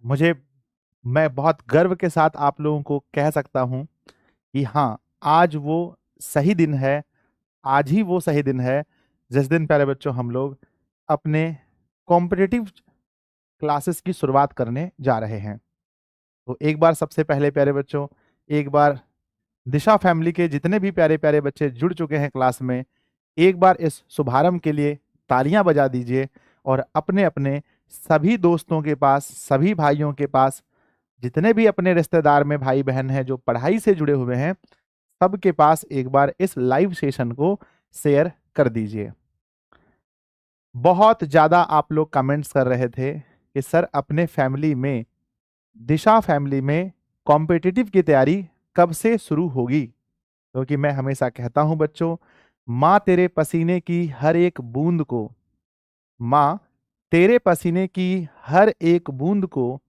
मुझे मैं बहुत गर्व के साथ आप लोगों को कह सकता हूं कि हाँ, आज वो सही दिन है। आज ही वो सही दिन है जिस दिन, प्यारे बच्चों, हम लोग अपने कॉम्पिटिटिव क्लासेस की शुरुआत करने जा रहे हैं। तो एक बार सबसे पहले, प्यारे बच्चों, एक बार दिशा फैमिली के जितने भी प्यारे प्यारे बच्चे जुड़ चुके हैं क्लास में, एक बार इस शुभारंभ के लिए तालियां बजा दीजिए और अपने अपने सभी दोस्तों के पास, सभी भाइयों के पास, जितने भी अपने रिश्तेदार में भाई बहन हैं जो पढ़ाई से जुड़े हुए हैं, सबके पास एक बार इस लाइव सेशन को शेयर कर दीजिए। बहुत ज्यादा आप लोग कमेंट्स कर रहे थे कि सर, अपने फैमिली में, दिशा फैमिली में कॉम्पिटिटिव की तैयारी कब से शुरू होगी? क्योंकि मैं हमेशा कहता हूं बच्चों, माँ तेरे पसीने की हर एक बूंद को, माँ तेरे पसीने की हर एक बूंद को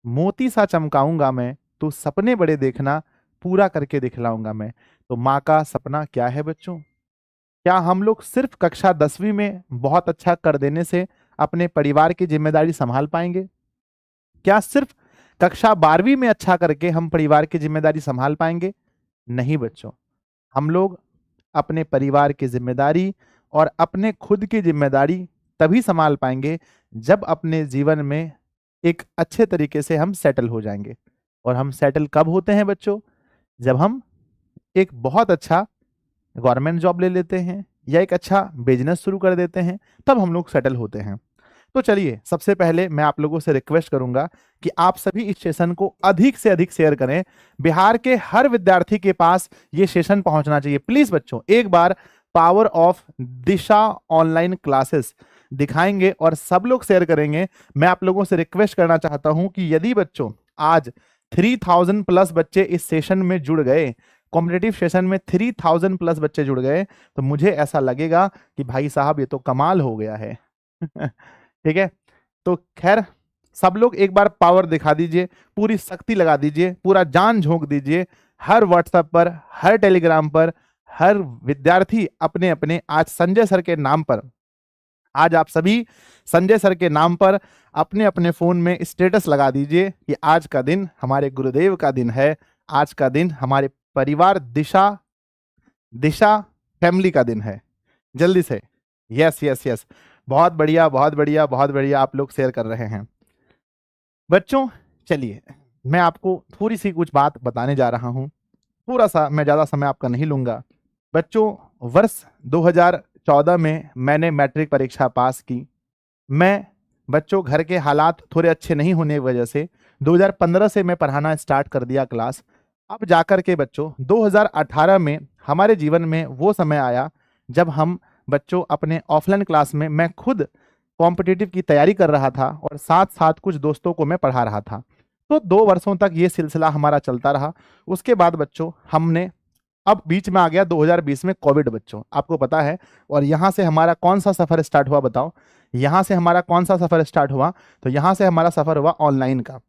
मोती सा चमकाऊंगा मैं, तू सपने बड़े देखना, पूरा करके दिखलाऊंगा मैं। तो माँ का सपना क्या है बच्चों? क्या हम लोग सिर्फ कक्षा 10वीं में बहुत अच्छा कर देने से अपने परिवार की जिम्मेदारी संभाल पाएंगे? क्या सिर्फ कक्षा 12वीं में अच्छा करके हम परिवार की जिम्मेदारी संभाल पाएंगे? नहीं बच्चों। हम लोग अपने परिवार की जिम्मेदारी और अपने खुद की जिम्मेदारी तभी संभाल पाएंगे जब अपने जीवन में एक अच्छे तरीके से हम सेटल हो जाएंगे। और हम सेटल कब होते हैं बच्चों? जब हम एक बहुत अच्छा गवर्नमेंट जॉब ले लेते हैं या एक अच्छा बिजनेस शुरू कर देते हैं, तब हम लोग सेटल होते हैं। तो चलिए, सबसे पहले मैं आप लोगों से रिक्वेस्ट करूंगा कि आप सभी इस सेशन को अधिक से अधिक शेयर करें। बिहार के हर विद्यार्थी के पास ये सेशन पहुंचना चाहिए। प्लीज बच्चों, एक बार power of Disha online classes दिखाएंगे और सब लोग शेयर करेंगे। मैं आप लोगों से रिक्वेस्ट करना चाहता हूं कि यदि बच्चों आज 3000 प्लस बच्चे इस सेशन में जुड़ गए, कॉम्पिटेटिव सेशन में 3000 प्लस बच्चे जुड़ गए, तो मुझे ऐसा लगेगा कि भाई साहब, ये तो कमाल हो गया है। ठीक है। तो खैर, सब लोग एक बार पावर दिखा दीजिए, पूरी शक्ति लगा दीजिए, पूरा जान झोंक दीजिए। हर व्हाट्सएप पर, हर टेलीग्राम पर, हर विद्यार्थी अपने अपने आज संजय सर के नाम पर, आज आप सभी संजय सर के नाम पर अपने अपने फोन में स्टेटस लगा दीजिए कि आज का दिन हमारे गुरुदेव का दिन है, आज का दिन हमारे परिवार दिशा दिशा फैमिली का दिन है। जल्दी से, यस यस यस, बहुत बढ़िया बहुत बढ़िया बहुत बढ़िया, आप लोग शेयर कर रहे हैं। बच्चों चलिए, मैं आपको थोड़ी सी कुछ बात बताने जा रहा हूं। थोड़ा सा, मैं ज्यादा समय आपका नहीं लूंगा। बच्चों, वर्ष 2014 में मैंने मैट्रिक परीक्षा पास की। मैं, बच्चों, घर के हालात थोड़े अच्छे नहीं होने की वजह से 2015 से मैं पढ़ाना स्टार्ट कर दिया क्लास। अब जाकर के बच्चों 2018 में हमारे जीवन में वो समय आया जब हम बच्चों अपने ऑफलाइन क्लास में, मैं खुद कॉम्पिटिटिव की तैयारी कर रहा था और साथ साथ कुछ दोस्तों को मैं पढ़ा रहा था। तो 2 वर्षों तक ये सिलसिला हमारा चलता रहा। उसके बाद बच्चों हमने, अब बीच में आ गया 2020 में कोविड बच्चों, आपको पता है। और यहां से हमारा कौन सा सफर स्टार्ट हुआ बताओ? यहां से हमारा कौन सा सफर स्टार्ट हुआ? तो यहां से हमारा सफर हुआ ऑनलाइन का।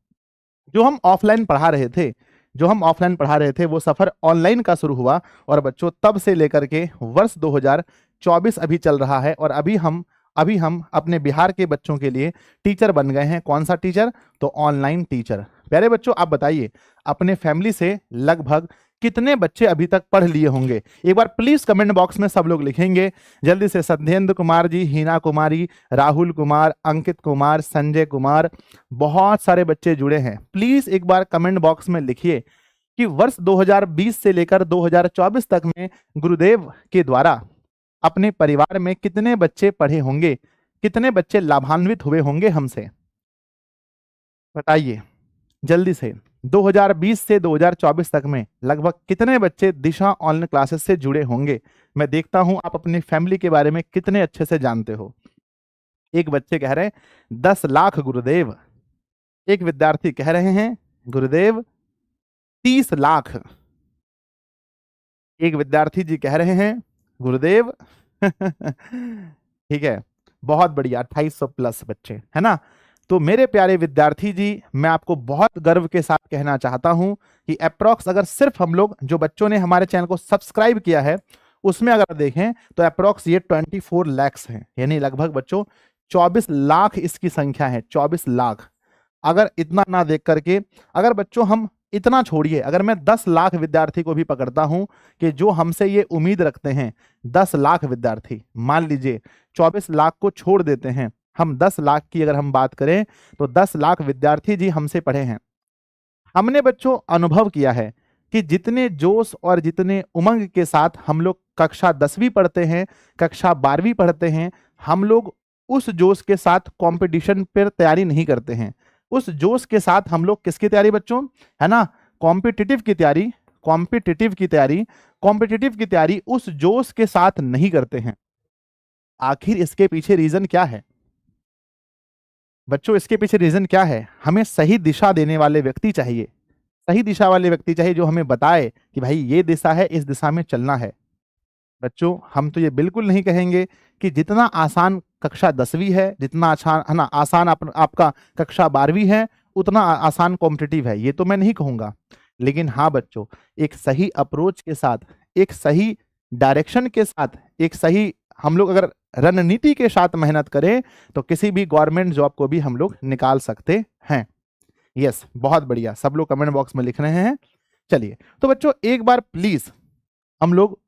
जो हम ऑफलाइन पढ़ा रहे थे, जो हम ऑफलाइन पढ़ा रहे थे, वो सफर ऑनलाइन का शुरू हुआ। और बच्चों तब से लेकर के वर्ष 2024 अभी चल रहा है और अभी हम अपने बिहार के बच्चों के लिए टीचर बन गए हैं। कौन सा टीचर? तो ऑनलाइन टीचर। प्यारे बच्चों, आप बताइए, अपने फैमिली से लगभग कितने बच्चे अभी तक पढ़ लिए होंगे? एक बार प्लीज कमेंट बॉक्स में सब लोग लिखेंगे जल्दी से। सत्येंद्र कुमार जी, हिना कुमारी, राहुल कुमार, अंकित कुमार, संजय कुमार, बहुत सारे बच्चे जुड़े हैं। प्लीज एक बार कमेंट बॉक्स में लिखिए कि वर्ष 2020 से लेकर 2024 तक में गुरुदेव के द्वारा अपने परिवार में कितने बच्चे पढ़े होंगे, कितने बच्चे लाभान्वित हुए होंगे हमसे, बताइए जल्दी से। 2020 से 2024 तक में लगभग कितने बच्चे दिशा ऑनलाइन क्लासेस से जुड़े होंगे? मैं देखता हूं आप अपनी फैमिली के बारे में कितने अच्छे से जानते हो। एक बच्चे कह रहे हैं 10 लाख गुरुदेव। एक विद्यार्थी कह रहे हैं गुरुदेव 30 लाख। एक विद्यार्थी जी कह रहे हैं गुरुदेव ठीक है, बहुत बढ़िया, 2800 प्लस बच्चे, है ना? तो मेरे प्यारे विद्यार्थी जी, मैं आपको बहुत गर्व के साथ कहना चाहता हूं कि अप्रोक्स, अगर सिर्फ हम लोग जो बच्चों ने हमारे चैनल को सब्सक्राइब किया है उसमें अगर देखें तो अप्रोक्स ये 24 लैक्स हैं, यानी लगभग बच्चों 24 लाख इसकी संख्या है, 24 लाख। अगर इतना ना देख करके, अगर बच्चों हम इतना छोड़िए, अगर मैं 10 लाख विद्यार्थी को भी पकड़ता हूं कि जो हमसे ये उम्मीद रखते हैं, 10 लाख विद्यार्थी, मान लीजिए 24 लाख को छोड़ देते हैं, हम 10 लाख की अगर हम बात करें तो 10 लाख विद्यार्थी जी हमसे पढ़े हैं। हमने बच्चों अनुभव किया है कि जितने जोश और जितने उमंग के साथ हम लोग कक्षा 10वीं पढ़ते हैं, कक्षा 12वीं पढ़ते हैं, हम लोग उस जोश के साथ कंपटीशन पर तैयारी नहीं करते हैं। उस जोश के साथ हम लोग किसकी तैयारी बच्चों, है ना, कॉम्पिटिटिव की तैयारी, कॉम्पिटिटिव की तैयारी, कॉम्पिटिटिव की तैयारी उस जोश के साथ नहीं करते हैं। आखिर इसके पीछे रीजन क्या है बच्चों? इसके पीछे रीजन क्या है? हमें सही दिशा देने वाले व्यक्ति चाहिए, सही दिशा वाले व्यक्ति चाहिए जो हमें बताए कि भाई ये दिशा है, इस दिशा में चलना है। बच्चों हम तो ये बिल्कुल नहीं कहेंगे कि जितना आसान कक्षा 10वीं है, जितना आसान है ना, आसान आपका कक्षा 12वीं है, उतना आसान कॉम्पिटिटिव है, ये तो मैं नहीं कहूंगा। लेकिन हाँ बच्चों, एक सही अप्रोच के साथ, एक सही डायरेक्शन के साथ, एक सही हम लोग अगर रणनीति के साथ मेहनत करें तो किसी भी गवर्नमेंट जॉब को भी हम लोग निकाल सकते हैं। यस, बहुत बढ़िया, सब लोग कमेंट बॉक्स में लिख रहे हैं। चलिए तो बच्चों एक बार प्लीज हम लोग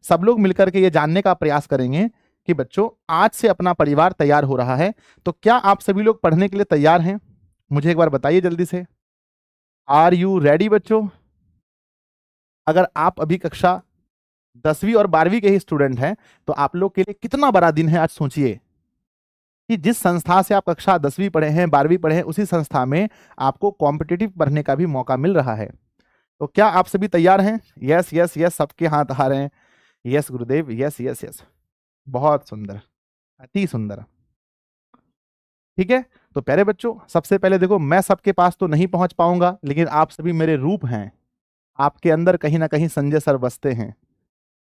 सब लोग मिलकर के ये जानने का प्रयास करेंगे कि बच्चों आज से अपना परिवार तैयार हो रहा है, तो क्या आप सभी लोग पढ़ने के लिए तैयार हैं? मुझे एक बार बताइए जल्दी से, आर यू रेडी बच्चों? अगर आप अभी कक्षा 10वीं और 12वीं के ही स्टूडेंट हैं तो आप लोग के लिए कितना बड़ा दिन है आज। सोचिए कि जिस संस्था से आप कक्षा 10वीं पढ़े हैं, 12वीं पढ़े हैं, उसी संस्था में आपको कॉम्पिटिटिव पढ़ने का भी मौका मिल रहा है। तो क्या आप सभी तैयार हैं? यस यस यस, सबके हाथ आ रहे हैं। यस गुरुदेव, यस यस यस, बहुत सुंदर, अति सुंदर। ठीक है, तो प्यारे बच्चों सबसे पहले देखो, मैं सबके पास तो नहीं पहुंच पाऊंगा, लेकिन आप सभी मेरे रूप हैं, आपके अंदर कहीं ना कहीं संजय सर बसते हैं।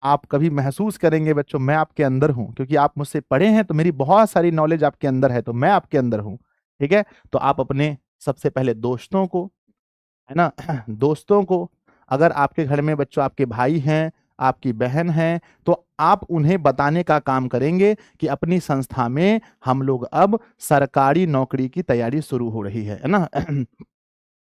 आप कभी महसूस करेंगे बच्चों मैं आपके अंदर हूं, क्योंकि आप मुझसे पढ़े हैं, तो मेरी बहुत सारी नॉलेज आपके अंदर है, तो मैं आपके अंदर हूं। ठीक है, तो आप अपने सबसे पहले दोस्तों को, है ना, दोस्तों को, अगर आपके घर में बच्चों आपके भाई हैं, आपकी बहन है, तो आप उन्हें बताने का काम करेंगे कि अपनी संस्था में हम लोग अब सरकारी नौकरी की तैयारी शुरू हो रही है ना।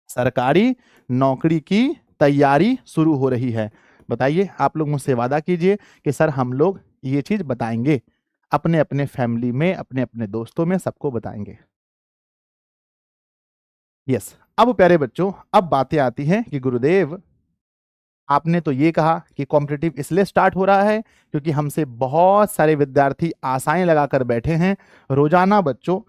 सरकारी नौकरी की तैयारी शुरू हो रही है। बताइए, आप लोग मुझसे वादा कीजिए कि सर हम लोग ये चीज बताएंगे, अपने अपने फैमिली में, अपने अपने दोस्तों में, सबको बताएंगे। यस, अब प्यारे बच्चों अब बातें आती हैं कि गुरुदेव आपने तो ये कहा कि कॉम्पिटिटिव इसलिए स्टार्ट हो रहा है क्योंकि हमसे बहुत सारे विद्यार्थी आशाएं लगाकर बैठे हैं। रोजाना बच्चों,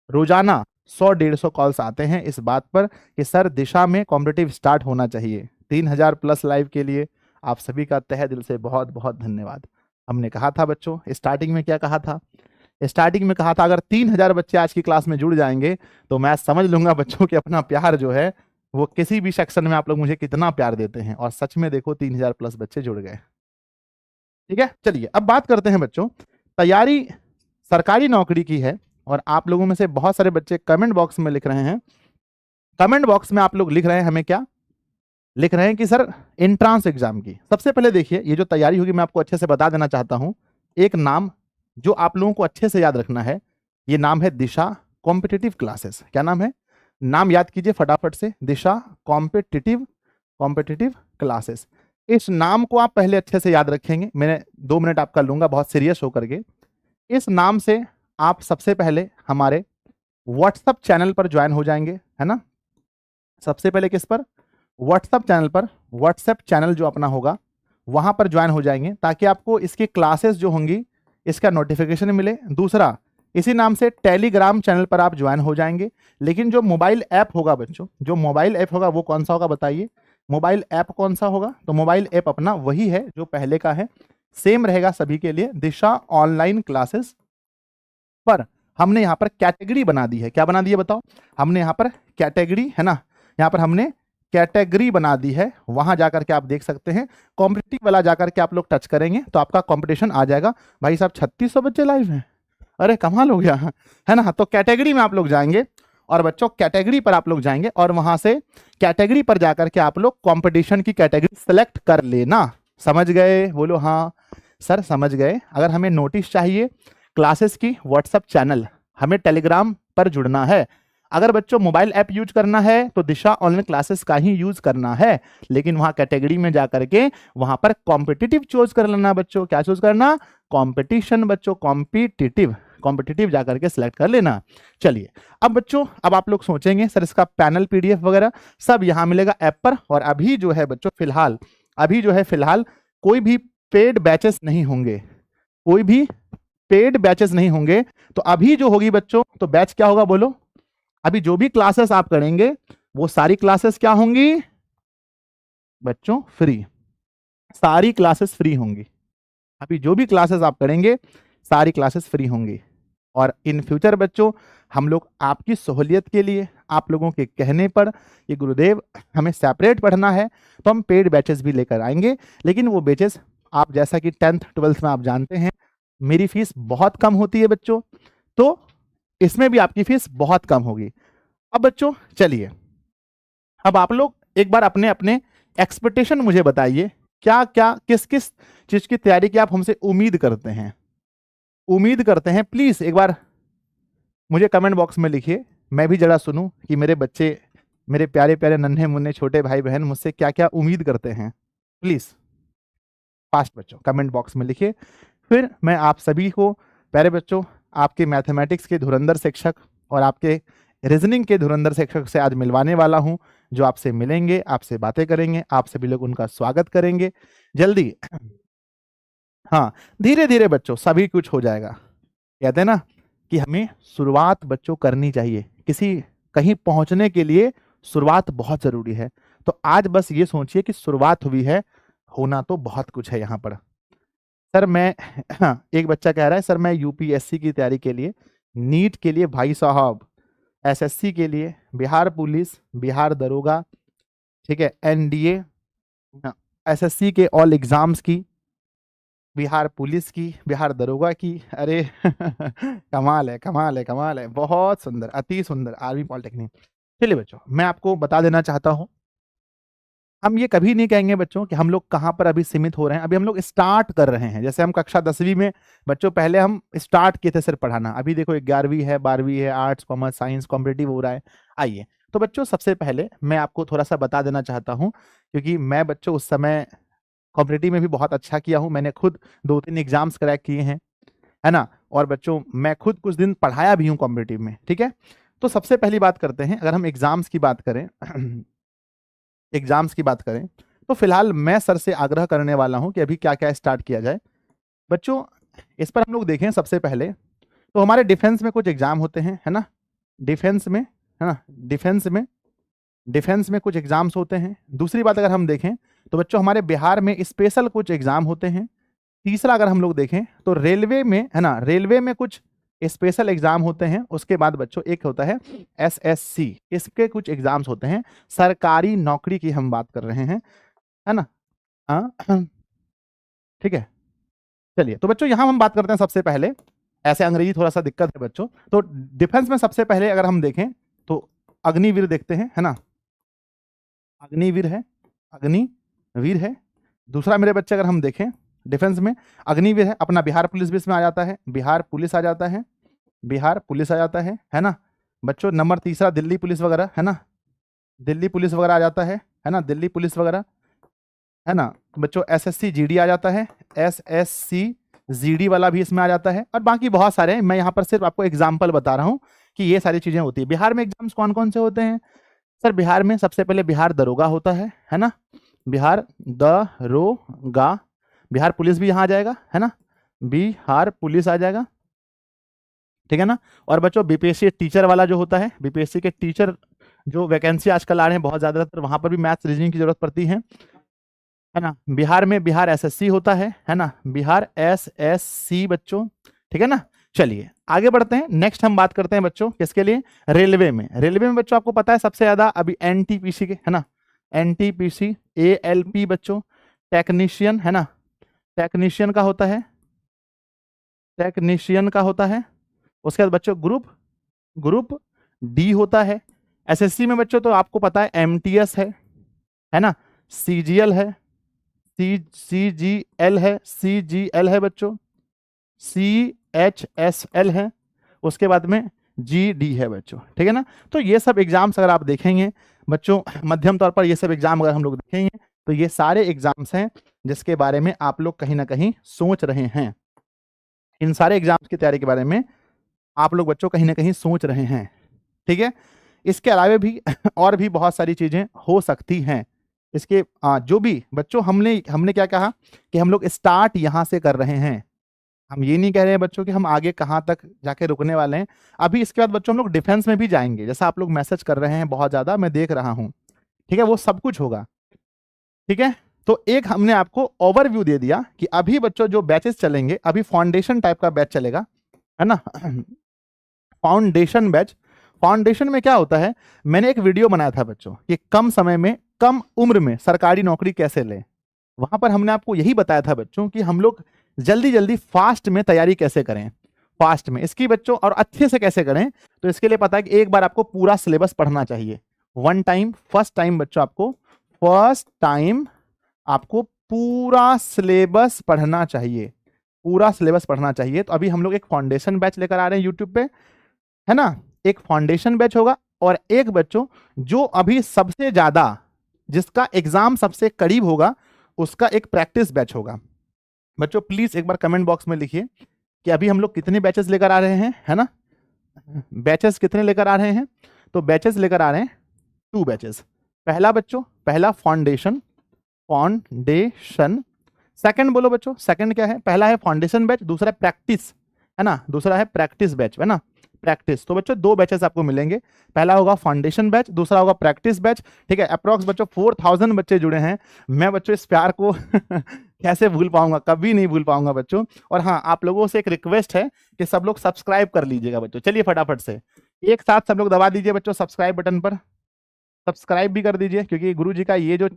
रोजाना 100-150 कॉल्स आते हैं इस बात पर कि सर दिशा में कॉम्पिटिटिव स्टार्ट होना चाहिए। 3000 प्लस लाइव के लिए आप सभी का तहे दिल से बहुत बहुत धन्यवाद। हमने कहा था बच्चों, स्टार्टिंग में क्या कहा था? स्टार्टिंग में कहा था अगर 3000 बच्चे आज की क्लास में जुड़ जाएंगे तो मैं समझ लूंगा बच्चों कि अपना प्यार जो है वो किसी भी सेक्शन में आप लोग मुझे कितना प्यार देते हैं। और सच में देखो 3000 प्लस बच्चे जुड़ गए। ठीक है, चलिए अब बात करते हैं बच्चों, तैयारी सरकारी नौकरी की है। और आप लोगों में से बहुत सारे बच्चे कमेंट बॉक्स में लिख रहे हैं, कमेंट बॉक्स में आप लोग लिख रहे हैं हमें क्या लिख रहे हैं कि सर एंट्रांस एग्जाम की। सबसे पहले देखिए, ये जो तैयारी होगी मैं आपको अच्छे से बता देना चाहता हूं। एक नाम जो आप लोगों को अच्छे से याद रखना है, ये नाम है दिशा कॉम्पिटिटिव क्लासेस। क्या नाम है? नाम याद कीजिए फटाफट से, दिशा कॉम्पिटिटिव कॉम्पिटिटिव क्लासेस। इस नाम को आप पहले अच्छे से याद रखेंगे। मैंने 2 मिनट आपका लूंगा बहुत सीरियस होकर के। इस नाम से आप सबसे पहले हमारे व्हाट्सएप चैनल पर ज्वाइन हो जाएंगे, है ना। सबसे पहले किस पर? व्हाट्सएप चैनल पर। व्हाट्सएप चैनल जो अपना होगा वहां पर ज्वाइन हो जाएंगे ताकि आपको इसकी क्लासेस जो होंगी इसका नोटिफिकेशन मिले। दूसरा, इसी नाम से टेलीग्राम चैनल पर आप ज्वाइन हो जाएंगे। लेकिन जो मोबाइल ऐप होगा बच्चों, जो मोबाइल ऐप होगा वो कौन सा होगा बताइए? मोबाइल ऐप कौन सा होगा? तो मोबाइल ऐप अपना वही है जो पहले का है, सेम रहेगा सभी के लिए, दिशा ऑनलाइन क्लासेस। पर हमने यहाँ पर कैटेगरी बना दी है। क्या बना दी है बताओ? हमने यहाँ पर कैटेगरी, है ना, यहाँ पर हमने कैटेगरी बना दी है। वहां जाकर के आप देख सकते हैं, कॉम्पिटिटिव वाला जाकर के आप लोग टच करेंगे तो आपका कंपटीशन आ जाएगा। भाई साहब 3600 बच्चे लाइव हैं, अरे कमाल हो गया, है ना। तो कैटेगरी में आप लोग जाएंगे और बच्चों कैटेगरी पर आप लोग जाएंगे और वहां से कैटेगरी पर जाकर के आप लोग कंपटीशन की कैटेगरी सेलेक्ट कर लेना। समझ गए? बोलो हाँ सर समझ गए। अगर हमें नोटिस चाहिए क्लासेस की, व्हाट्सएप चैनल, हमें टेलीग्राम पर जुड़ना है, अगर बच्चों मोबाइल ऐप यूज करना है तो दिशा ऑनलाइन क्लासेस का ही यूज करना है, लेकिन वहां कैटेगरी में जाकर के वहां पर कॉम्पिटिटिव चूज कर लेना बच्चों। क्या चूज करना? कॉम्पिटिशन बच्चों, कॉम्पिटिटिव, कॉम्पिटिटिव जाकर के सिलेक्ट कर लेना। चलिए अब बच्चों, अब आप लोग सोचेंगे सर इसका पैनल पीडीएफ वगैरह सब यहां मिलेगा ऐप पर, और अभी जो है बच्चों फिलहाल, अभी जो है फिलहाल कोई भी पेड बैचेस नहीं होंगे, कोई भी पेड बैचेस नहीं होंगे। तो अभी जो होगी बच्चों, तो बैच क्या होगा बोलो? अभी जो भी क्लासेस आप करेंगे वो सारी क्लासेस क्या होंगी बच्चों? फ्री, सारी क्लासेस फ्री होंगी। अभी जो भी क्लासेस आप करेंगे सारी क्लासेस फ्री होंगी। और इन फ्यूचर बच्चों हम लोग आपकी सहूलियत के लिए, आप लोगों के कहने पर, ये गुरुदेव हमें सेपरेट पढ़ना है तो हम पेड बैचेस भी लेकर आएंगे। लेकिन वो बैचेस आप जैसा कि 10th 12th में आप जानते हैं मेरी फीस बहुत कम होती है बच्चों, तो इसमें भी आपकी फीस बहुत कम होगी। अब बच्चों चलिए, अब आप लोग एक बार अपने अपने एक्सपेक्टेशन मुझे बताइए, क्या क्या किस किस चीज की तैयारी की आप हमसे उम्मीद करते हैं, उम्मीद करते हैं? प्लीज एक बार मुझे कमेंट बॉक्स में लिखिए, मैं भी जरा सुनूं कि मेरे बच्चे, मेरे प्यारे प्यारे नन्हे मुन्ने छोटे भाई बहन मुझसे क्या क्या उम्मीद करते हैं। प्लीज फास्ट बच्चों कमेंट बॉक्स में लिखिए। फिर मैं आप सभी को प्यारे बच्चों, आपके मैथमेटिक्स के धुरंधर शिक्षक और आपके रीजनिंग के धुरंधर शिक्षक से आज मिलवाने वाला हूं, जो आपसे मिलेंगे, आपसे बातें करेंगे, आप सभी लोग उनका स्वागत करेंगे जल्दी। हाँ, धीरे धीरे बच्चों सभी कुछ हो जाएगा। कहते हैं ना कि हमें शुरुआत बच्चों करनी चाहिए, किसी कहीं पहुंचने के लिए शुरुआत बहुत जरूरी है। तो आज बस ये सोचिए कि शुरुआत हुई है, होना तो बहुत कुछ है यहाँ पर। सर मैं हाँ, एक बच्चा कह रहा है सर मैं यूपीएससी की तैयारी के लिए, नीट के लिए भाई साहब, एसएससी के लिए, बिहार पुलिस, बिहार दरोगा, ठीक है, एनडीए, एसएससी के ऑल एग्जाम्स की, बिहार पुलिस की, बिहार दरोगा की, अरे कमाल है, कमाल है, कमाल है, बहुत सुंदर, अति सुंदर, आर्मी पॉलिटेक्निक। चलिए बच्चों मैं आपको बता देना चाहता हूं, हम ये कभी नहीं कहेंगे बच्चों कि हम लोग कहाँ पर अभी सीमित हो रहे हैं। अभी हम लोग स्टार्ट कर रहे हैं, जैसे हम कक्षा 10वीं में बच्चों पहले हम स्टार्ट किए थे सिर्फ पढ़ाना, अभी देखो 11वीं है, 12वीं है, आर्ट्स कॉमर्स साइंस कॉम्पिटिटिव हो रहा है। आइए तो बच्चों सबसे पहले मैं आपको थोड़ा सा बता देना चाहता हूँ, क्योंकि मैं बच्चों उस समय कॉम्पिटिटिव में भी बहुत अच्छा किया हूँ, मैंने खुद 2-3 एग्जाम्स क्रैक किए हैं, है ना, और बच्चों मैं खुद कुछ दिन पढ़ाया भी हूँ कॉम्पिटिटिव में, ठीक है। तो सबसे पहली बात करते हैं, अगर हम एग्जाम्स की बात करें एग्जाम्स की बात करें तो फिलहाल मैं सर से आग्रह करने वाला हूं कि अभी क्या क्या स्टार्ट किया जाए बच्चों। इस पर हम लोग देखें सबसे पहले तो हमारे डिफेंस में कुछ एग्जाम होते हैं, है ना, डिफेंस में, है ना, डिफेंस में कुछ एग्जाम्स होते हैं। दूसरी बात अगर हम देखें तो बच्चों हमारे बिहार में स्पेशल कुछ एग्जाम होते हैं। तीसरा अगर हम लोग देखें तो रेलवे में, है ना, रेलवे में कुछ स्पेशल एग्जाम होते हैं। उसके बाद बच्चों एक होता है एसएससी, इसके कुछ एग्जाम्स होते हैं, सरकारी नौकरी की हम बात कर रहे हैं, है ना। हाँ ठीक है, चलिए तो बच्चों यहां हम बात करते हैं सबसे पहले, ऐसे अंग्रेजी थोड़ा सा दिक्कत है बच्चों, तो डिफेंस में सबसे पहले अगर हम देखें तो अग्निवीर देखते हैं, है ना, अग्निवीर है, अग्निवीर है। दूसरा मेरे बच्चे अगर हम देखें डिफेंस में अग्निवीर है, अपना बिहार पुलिस भी इसमें आ जाता है, बिहार पुलिस आ जाता है, बिहार पुलिस आ जाता है ना बच्चों। नंबर तीसरा दिल्ली पुलिस वगैरह, है ना, दिल्ली पुलिस वगैरह आ जाता है ना, दिल्ली पुलिस वगैरह, है ना बच्चों। एसएससी जीडी आ जाता है, एसएससी जीडी वाला भी इसमें आ जाता है, और बाकी बहुत सारे हैं, मैं यहाँ पर सिर्फ आपको एग्जाम्पल बता रहा हूँ कि ये सारी चीजें होती है। बिहार में एग्जाम्स कौन कौन से होते हैं सर? बिहार में सबसे पहले बिहार दरोगा होता है ना, बिहार दरोगा, बिहार पुलिस भी यहाँ आ जाएगा, है ना, बिहार पुलिस आ जाएगा, ठीक है ना। और बच्चों बीपीएससी टीचर वाला जो होता है, बीपीएससी के टीचर जो वैकेंसी आजकल आ रहे हैं बहुत ज्यादातर, वहां पर भी मैथ्स रीजनिंग की जरूरत पड़ती है ना। बिहार में बिहार एसएससी होता है ना, बिहार एसएससी बच्चों, ठीक है ना। चलिए आगे बढ़ते हैं, नेक्स्ट हम बात करते हैं बच्चों किसके लिए, रेलवे में। रेलवे में बच्चों आपको पता है सबसे ज्यादा अभी एनटीपीसी के, है ना, एनटीपीसी, एएलपी बच्चों, टेक्नीशियन, है ना, टेक्नीशियन का होता है, टेक्नीशियन का होता है। उसके बाद बच्चों ग्रुप डी होता है। एसएससी में बच्चों तो आपको पता है एमटीएस है ना, सीजीएल है, सीजीएल है, सीजीएल है बच्चों, सीएचएसएल है। उसके बाद में GD है बच्चों, ठीक है ना। तो ये सब एग्जाम्स अगर आप देखेंगे बच्चों, मध्यम तौर पर ये सब एग्जाम अगर हम लोग देखेंगे तो ये सारे एग्जाम्स हैं जिसके बारे में आप लोग कहीं ना कहीं सोच रहे हैं। इन सारे एग्जाम्स की तैयारी के बारे में आप लोग बच्चों कहीं ना कहीं सोच रहे हैं, ठीक है। इसके अलावा भी और भी बहुत सारी चीजें हो सकती हैं। इसके जो भी बच्चों हमने हमने क्या कहा कि हम लोग स्टार्ट यहां से कर रहे हैं। हम ये नहीं कह रहे हैं बच्चों कि हम आगे कहां तक जाके रुकने वाले हैं। अभी इसके बाद बच्चों हम लोग डिफेंस में भी जाएंगे, जैसा आप लोग मैसेज कर रहे हैं बहुत ज्यादा, मैं देख रहा हूं, ठीक है। वो सब कुछ होगा, ठीक है। तो एक हमने आपको ओवरव्यू दे दिया कि अभी बच्चों जो बैचेस चलेंगे, अभी फाउंडेशन टाइप का बैच चलेगा, है ना। फाउंडेशन बैच, फाउंडेशन में क्या होता है, मैंने एक वीडियो बनाया था बच्चों कि कम समय में कम उम्र में सरकारी नौकरी कैसे लें। वहां पर हमने आपको यही बताया था बच्चों कि हम लोग जल्दी जल्दी फास्ट में तैयारी कैसे करें, फास्ट में इसकी बच्चों और अच्छे से कैसे करें। तो इसके लिए पता है कि एक बार आपको पूरा सिलेबस पढ़ना चाहिए, वन टाइम, फर्स्ट टाइम बच्चों आपको फर्स्ट टाइम आपको पूरा सिलेबस पढ़ना चाहिए, पूरा सिलेबस पढ़ना चाहिए। तो अभी हम लोग एक फाउंडेशन बैच लेकर आ रहे हैं यूट्यूब पे, है ना। एक फाउंडेशन बैच होगा और एक बच्चों जो अभी सबसे ज्यादा जिसका एग्जाम सबसे करीब होगा उसका एक प्रैक्टिस बैच होगा। बच्चों प्लीज एक बार कमेंट बॉक्स में लिखिए कि अभी हम लोग कितने बैचेस लेकर आ रहे हैं, है ना। बैचेस कितने लेकर आ रहे हैं, तो बैचेस लेकर आ रहे हैं 2 बैचेस। पहला बच्चों, पहला फाउंडेशन, फाउंडेशन। सेकंड बोलो बच्चों, सेकंड क्या है, पहला है फाउंडेशन बैच, दूसरा है प्रैक्टिस, है ना, दूसरा है प्रैक्टिस बैच, है ना, प्रैक्टिस। तो बच्चों 2 बैचेस आपको मिलेंगे, पहला होगा फाउंडेशन बैच, दूसरा होगा प्रैक्टिस बैच, ठीक है। अप्रॉक्स बच्चों 4000 बच्चे जुड़े हैं। मैं बच्चों इस प्यार को कैसे भूल पाऊंगा, कभी नहीं भूल पाऊंगा बच्चों। और हाँ, आप लोगों से एक रिक्वेस्ट है कि सब लोग सब्सक्राइब कर लीजिएगा बच्चों। चलिए फटाफट से एक साथ सब लोग दबा दीजिए बच्चों सब्सक्राइब बटन पर, सब्सक्राइब भी कर दीजिए, क्योंकि गुरु जी का ये जो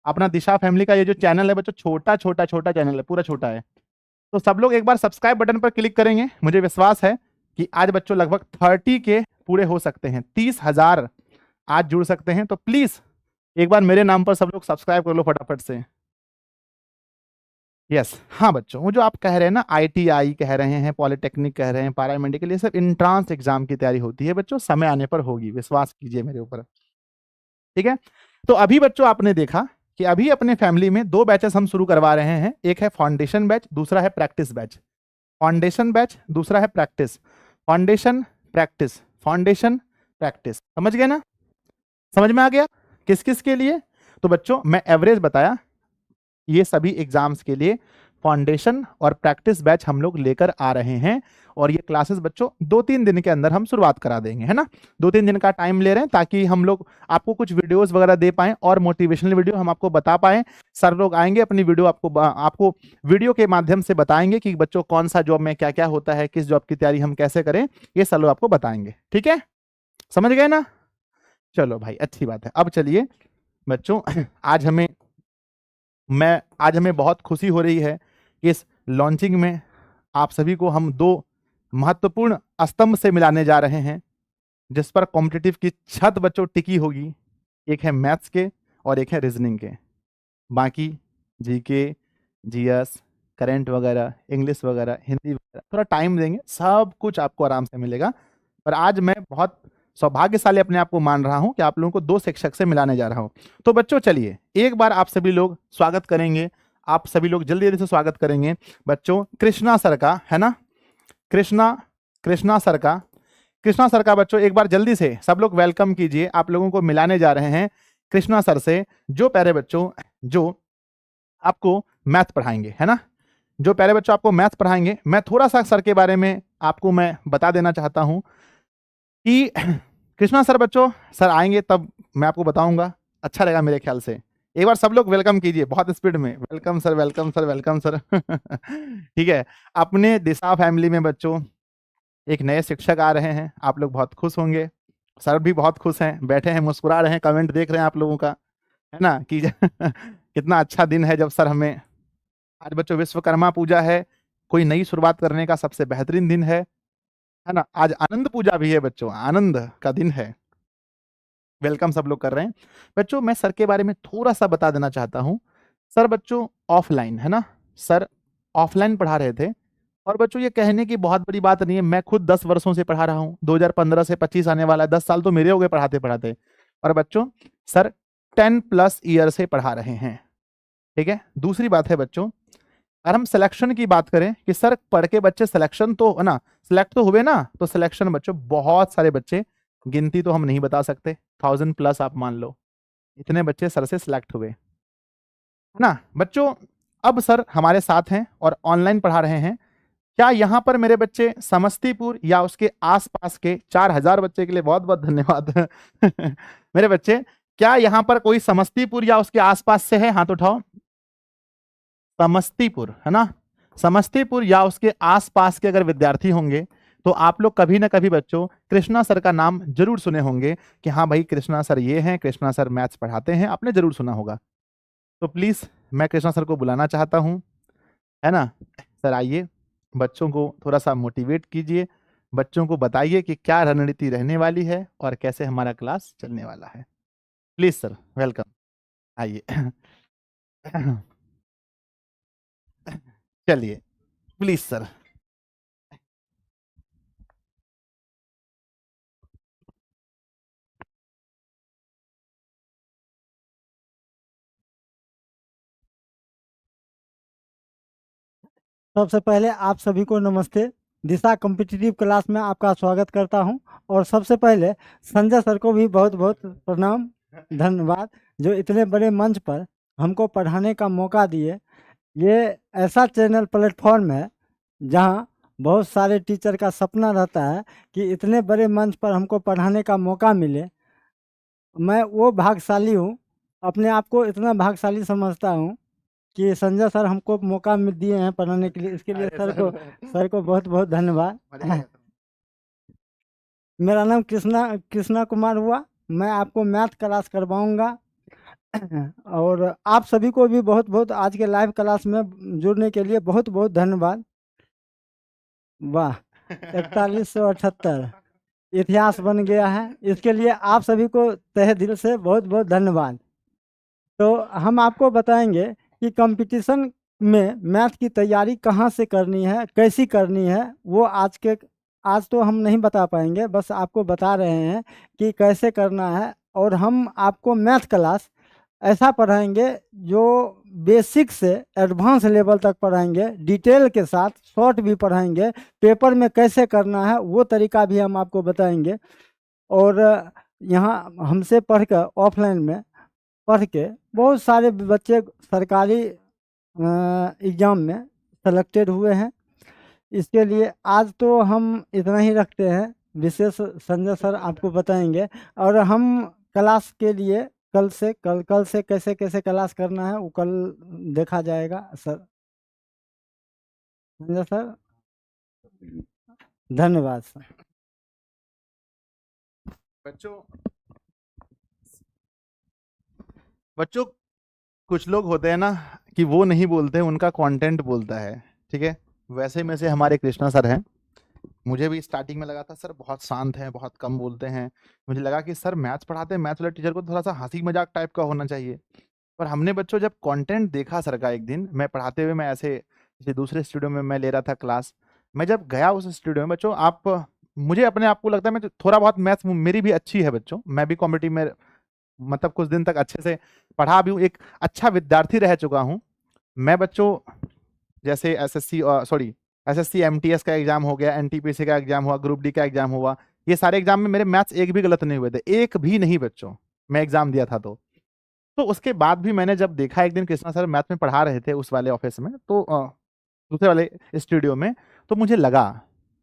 अपना दिशा फैमिली का ये जो चैनल है बच्चों, छोटा छोटा छोटा चैनल है, पूरा छोटा है। तो सब लोग एक बार सब्सक्राइब बटन पर क्लिक करेंगे, मुझे विश्वास है कि आज बच्चों लगभग 30 के पूरे हो सकते हैं, 30,000 आज जुड़ सकते हैं। तो प्लीज एक बार मेरे नाम पर सब लोग सब्सक्राइब कर लो फटाफट से। यस, हाँ बच्चों, वो जो आप कह रहे हैं ना, ITI कह रहे हैं, पॉलिटेक्निक कह रहे हैं, पैरामेडिकल, ये सब इंट्रांस एग्जाम की तैयारी होती है बच्चों, समय आने पर होगी, विश्वास कीजिए मेरे ऊपर, ठीक है। तो अभी बच्चों आपने देखा कि अभी अपने फैमिली में 2 बैचेस हम शुरू करवा रहे हैं, एक है फाउंडेशन बैच, दूसरा है प्रैक्टिस बैच। फाउंडेशन बैच, दूसरा है practice, foundation practice, foundation practice, समझ गए ना, समझ में आ गया किस किस के लिए। तो बच्चों मैं एवरेज बताया, ये सभी एग्जाम्स के लिए फाउंडेशन और प्रैक्टिस बैच हम लोग लेकर आ रहे हैं। और ये क्लासेस बच्चों 2-3 दिन के अंदर हम शुरुआत करा देंगे, है ना। 2-3 दिन का टाइम ले रहे हैं ताकि हम लोग आपको कुछ वीडियोस वगैरह दे पाएं और मोटिवेशनल वीडियो हम आपको बता पाएं। सर लोग आएंगे अपनी वीडियो आपको वीडियो के माध्यम से बताएंगे कि बच्चों कौन सा जॉब में क्या क्या होता है, किस जॉब की तैयारी हम कैसे करें, ये सर लोग आपको बताएंगे, ठीक है, समझ गए ना। चलो भाई, अच्छी बात है। अब चलिए बच्चों, आज हमें बहुत खुशी हो रही है कि इस लॉन्चिंग में आप सभी को हम 2 महत्वपूर्ण स्तंभ से मिलाने जा रहे हैं, जिस पर कॉम्पिटिटिव की छत बच्चों टिकी होगी। एक है मैथ्स के और एक है रीजनिंग के, बाकी जीके, जीएस, करंट वगैरह, इंग्लिश वगैरह, हिंदी वगैरह, थोड़ा टाइम देंगे, सब कुछ आपको आराम से मिलेगा। पर आज मैं बहुत सौभाग्यशाली अपने आप को मान रहा हूं कि आप लोगों को 2 शिक्षक से मिलाने जा रहा हूं। तो बच्चों चलिए एक बार आप सभी लोग स्वागत करेंगे, आप सभी लोग जल्दी जल्दी से स्वागत करेंगे बच्चों कृष्णा सर का, है ना, कृष्णा सर का बच्चों एक बार जल्दी से सब लोग वेलकम कीजिए। आप लोगों को मिलाने जा रहे हैं कृष्णा सर से, जो प्यारे बच्चों जो आपको मैथ पढ़ाएंगे, है ना, जो प्यारे बच्चों आपको मैथ पढ़ाएंगे। मैं थोड़ा सा सर के बारे में आपको मैं बता देना चाहता हूं कि कृष्णा सर बच्चों, सर आएंगे तब मैं आपको बताऊंगा, अच्छा रहेगा मेरे ख्याल से। एक बार सब लोग वेलकम कीजिए बहुत स्पीड में, welcome sir, welcome sir, welcome sir. ठीक है, अपने दिशा फैमिली में बच्चों एक नए शिक्षक आ रहे हैं, आप लोग बहुत खुश होंगे, सर भी बहुत खुश हैं, बैठे हैं मुस्कुरा रहे हैं, कमेंट देख रहे हैं आप लोगों का, है ना, कि कितना अच्छा दिन है जब सर हमें, आज बच्चों विश्वकर्मा पूजा है, कोई नई शुरुआत करने का सबसे बेहतरीन दिन है ना। आज आनंद पूजा भी है बच्चों, आनंद का दिन है। वेलकम सब लोग कर रहे हैं बच्चों। मैं सर के बारे में थोड़ा सा बता देना चाहता हूं। सर बच्चों ऑफलाइन, है ना, सर ऑफलाइन पढ़ा रहे थे और बच्चों ये कहने की बहुत बड़ी बात नहीं है, मैं खुद 10 वर्षों से पढ़ा रहा हूँ, 2015 से 25 आने वाला है, 10 साल तो मेरे हो गए पढ़ाते पढ़ाते। और बच्चों सर 10+ ईयर से पढ़ा रहे हैं, ठीक है। दूसरी बात है बच्चों, अगर हम सिलेक्शन की बात करें कि सर पढ़ के बच्चे सिलेक्शन तो है ना, सिलेक्ट तो हुए ना, तो सिलेक्शन बच्चों बहुत सारे बच्चे, गिनती तो हम नहीं बता सकते, 1000+ आप मान लो, इतने बच्चे सर से सिलेक्ट हुए, है ना बच्चों। अब सर हमारे साथ हैं और ऑनलाइन पढ़ा रहे हैं। क्या यहाँ पर मेरे बच्चे समस्तीपुर या उसके आसपास के 4000 बच्चे के लिए बहुत बहुत धन्यवाद मेरे बच्चे, क्या यहाँ पर कोई समस्तीपुर या उसके आसपास से है? हाथ उठाओ। समस्तीपुर, है ना, समस्तीपुर या उसके आसपास के अगर विद्यार्थी होंगे तो आप लोग कभी ना कभी बच्चों कृष्णा सर का नाम जरूर सुने होंगे कि हाँ भाई कृष्णा सर ये हैं, कृष्णा सर मैथ्स पढ़ाते हैं, आपने जरूर सुना होगा। तो प्लीज मैं कृष्णा सर को बुलाना चाहता हूँ, है ना। सर आइए, बच्चों को थोड़ा सा मोटिवेट कीजिए, बच्चों को बताइए कि क्या रणनीति रहने वाली है और कैसे हमारा क्लास चलने वाला है। प्लीज सर, वेलकम, आइए चलिए प्लीज सर। सबसे पहले आप सभी को नमस्ते। दिशा कॉम्पिटिटिव क्लास में आपका स्वागत करता हूं। और सबसे पहले संजय सर को भी बहुत बहुत प्रणाम, धन्यवाद, जो इतने बड़े मंच पर हमको पढ़ाने का मौका दिए। ये ऐसा चैनल प्लेटफॉर्म है जहां बहुत सारे टीचर का सपना रहता है कि इतने बड़े मंच पर हमको पढ़ाने का मौका मिले। मैं वो भाग्यशाली हूँ, अपने आप को इतना भाग्यशाली समझता हूँ कि संजय सर हमको मौका दिए हैं पढ़ाने के लिए। इसके लिए सर को बहुत बहुत धन्यवाद। मेरा नाम कृष्णा कुमार हुआ। मैं आपको मैथ क्लास करवाऊंगा और आप सभी को भी बहुत बहुत आज के लाइव क्लास में जुड़ने के लिए बहुत बहुत धन्यवाद। वाह, 4178 इतिहास बन गया है, इसके लिए आप सभी को तहे दिल से बहुत बहुत धन्यवाद। तो हम आपको बताएंगे कि कंपटीशन में मैथ की तैयारी कहाँ से करनी है, कैसी करनी है, वो आज तो हम नहीं बता पाएंगे, बस आपको बता रहे हैं कि कैसे करना है। और हम आपको मैथ क्लास ऐसा पढ़ाएंगे जो बेसिक से एडवांस लेवल तक पढ़ाएंगे, डिटेल के साथ, शॉर्ट भी पढ़ाएंगे, पेपर में कैसे करना है वो तरीका भी हम आपको बताएंगे। और यहाँ हमसे पढ़कर ऑफलाइन में पढ़ के बहुत सारे बच्चे सरकारी एग्ज़ाम में सेलेक्टेड हुए हैं। इसके लिए आज तो हम इतना ही रखते हैं, विशेष संजय सर आपको बताएंगे। और हम क्लास के लिए कल से कैसे कैसे क्लास करना है वो कल देखा जाएगा। सर, संजय सर, धन्यवाद सर। बच्चों बच्चों कुछ लोग होते हैं ना कि वो नहीं बोलते, उनका कंटेंट बोलता है, ठीक है। वैसे में से हमारे कृष्णा सर हैं। मुझे भी स्टार्टिंग में लगा था सर बहुत शांत हैं, बहुत कम बोलते हैं, मुझे लगा कि सर मैथ्स पढ़ाते हैं, मैथ्स वाले टीचर को थोड़ा सा हंसी मजाक टाइप का होना चाहिए। पर हमने बच्चों जब कंटेंट देखा सर का, एक दिन मैं पढ़ाते हुए, मैं ऐसे किसी दूसरे स्टूडियो में मैं ले रहा था क्लास, मैं जब गया उस स्टूडियो में बच्चों, आप मुझे अपने आप को लगता है मैं थोड़ा बहुत मैथ्स मेरी भी अच्छी है बच्चों, मैं भी कॉम्पिटिटिव में मतलब कुछ दिन तक अच्छे से पढ़ा भी हूँ, एक अच्छा विद्यार्थी रह चुका हूँ मैं बच्चों। जैसे एसएससी एमटीएस का एग्जाम हो गया, एनटीपीसी का एग्जाम हुआ, ग्रुप डी का एग्जाम हुआ, ये सारे एग्जाम में मेरे मैथ्स एक भी गलत नहीं हुए थे, एक भी नहीं बच्चों, मैं एग्जाम दिया था। तो उसके बाद भी मैंने जब देखा एक दिन कृष्णा सर मैथ में पढ़ा रहे थे उस वाले ऑफिस में, तो दूसरे वाले स्टूडियो में, तो मुझे लगा